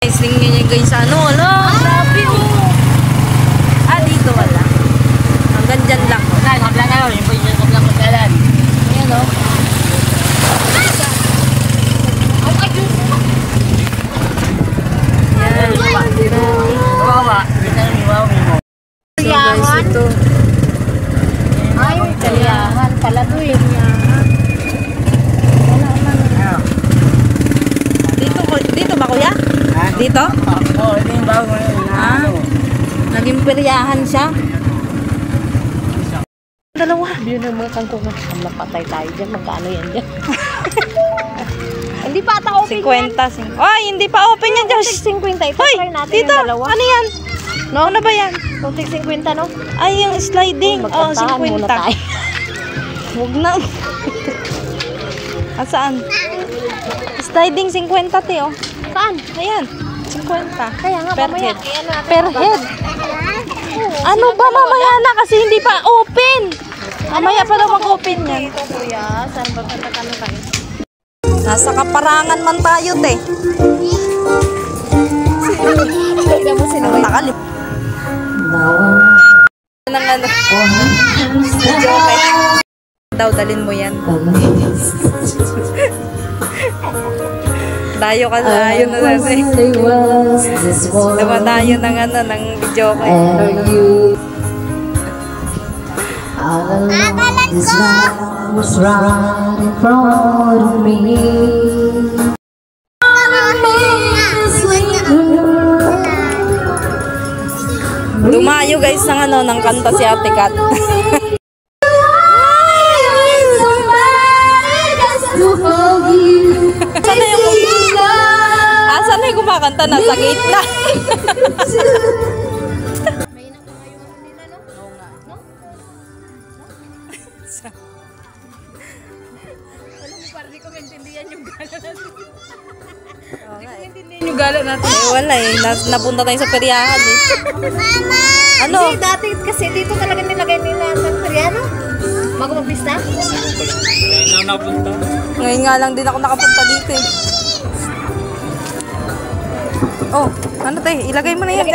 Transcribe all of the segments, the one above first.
Tingnan niya guys, ano, grabe oh. Ah, dito wala. Hanggang dyan lang. Kablang ano, yung kablang magkalan. Ayan oh. Kawawa. So guys, ito. Ay, kaliyahan pala to eh. Dito ba kuya? Dito? Oo, ito yung bago mo yun. Naging peryahan siya. Dalawa. Yun ang mga kangkong napatay tayo dyan. Magkano yan dyan? Hindi pa ata open 50. Ay, hindi pa open yan, Josh. 50. Ito, Hoy, try natin dito. yung dalawa. Ano yan? No? Ano ba yan? 50, no? Ay, yung sliding. Oh, Magkantahan muna 50. tayo. Huwag na. Saan? Sliding 50, te, oh. Saan? Ayan. 50. Kaya nga, per mamaya. head. Per head. Ano ba mamaya na? Kasi hindi pa open. Mamaya pa daw mag-open yan. Ito, kuya. Saan ba katakano kayo? Nasa kaparangan man tayo, te. Hindi mo sinaway. Nakalip. Nang ano. Joke. Daw, dalin mo yan. Dayo ka na. Ayun na natin. Dumadayo ng ano, ng video ko. This life was right in front of me. Dumayo guys ng ano, ng kanta si Ate Kat. Saan na yung kumakanta? Nasa gate na. Hindi ko maintindihan yung gala natin. Yung gala natin. Eh, wala eh. Napunta tayo sa peryahan eh. Ano? Hindi, dati kasi dito talaga nilagay nila ng periano. Bago mag-pista? Ngayon na napunta. Ngayon nga lang din ako nakapunta dito eh. Oh, ano tayo? Ilagay mo na yan.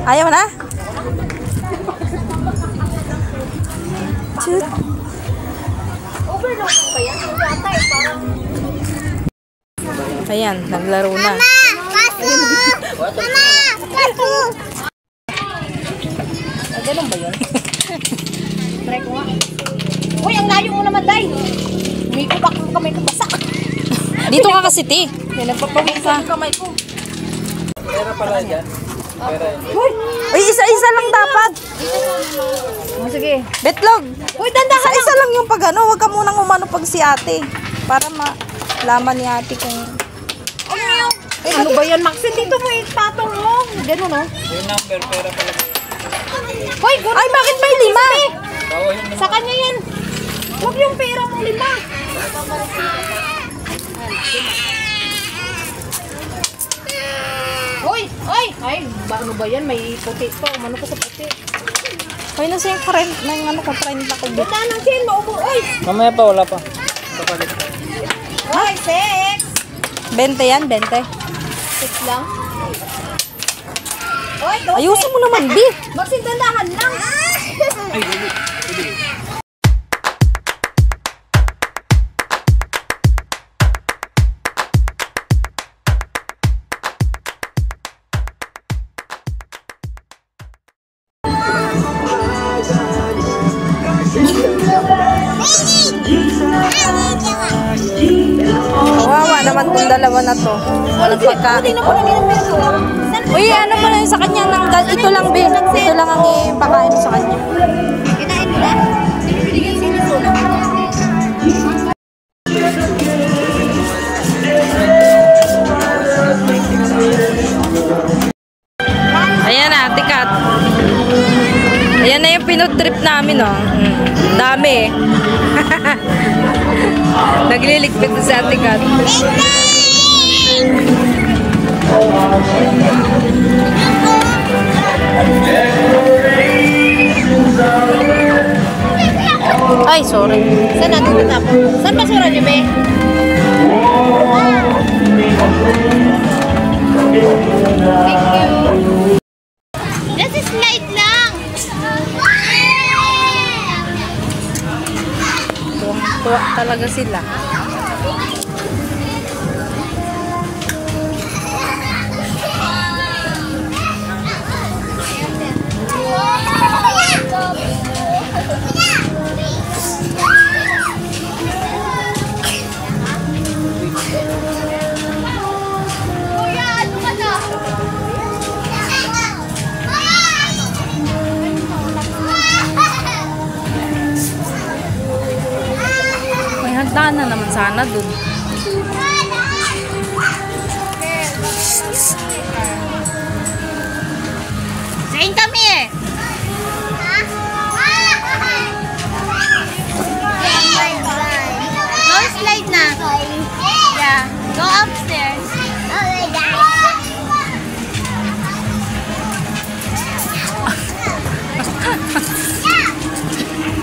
Ayaw na? Shoot. Overload pa yan. Yung data eh, parang... Ayan, naglaro na. Ganun ba yun? Try ko nga. Uy, ang layo mo naman, Day. Umikubak ang kamay ko basa. Dito ka kasi, ti. Nagpapawisa ang kamay ko. Pera pala dyan. Pera yan. Uy, isa-isa lang dapat. Oh, sige. Betlog. Uy, dandahan Isa-isa lang yung pag ano. Huwag ka munang umano pag si ate. Para malaman ni ate kung... ano ba yan, Maxi? Dito mo ipatong mo. Ganun, no? Yung number, pera pala yan. Hoy, ganun. Ay, bakit may 5? Bawa yun. Sa kanya yan. Huwag yung pera mong 5. Hoy, hoy. Ay, ano ba yan? May puti to. Umano ko sa puti. Hoy, nasa yung current ng ano ko, 30 ko. Ganda ng sin, maubo. Oy. Mamaya pa, wala pa. Kapalit pa. Hoy, 6. 20 yan, 20. 6 lang. Hoy, 12. Ayusin mo naman, B. Magsindandahan lang. Kawawa naman tong dalawa na to. Walang pagkain. Uy, ano mo na yun sa kanya? Ito lang, B. Ito lang ang ipakain mo sa kanya. Kinain nila. Binibigyan sila sila. Ayan na, tikat. Ayan na yung pinood trip namin, oh. Dami eh. Nagliligpit na sa tikat. Ay, sorry. Saan natin tatapon? Saan basura niyo, be? Thank you. Just slide lang. Tuwang-tuwa talaga sila. Kuya, ano ka na? May hagdan na naman sana dun. Zain kami eh. Go slide na. Yeah. Go upstairs.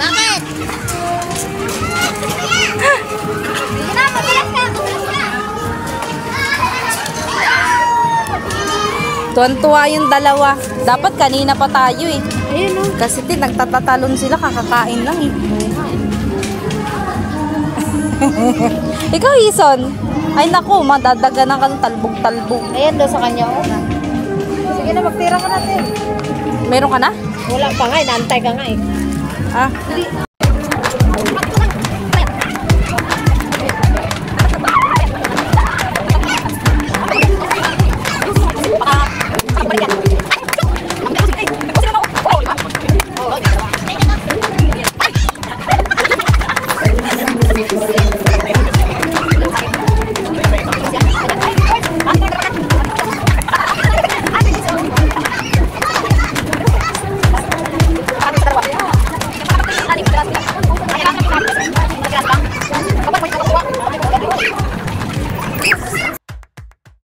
Bakit? Sige na, mabilis ka. Tuwan-tuwa yung dalawa. Dapat kanina pa tayo eh. Ayun o. Kasi nagtatatalon sila, kakakain lang eh. Ikaw, Ison. Ay naku, madadaganan ka ng talbog-talbog. Ayan daw sa kanya. Oh. Sige na, magtira ka natin. Meron ka na? Wala pa nga, inaantay ka nga eh. Ah,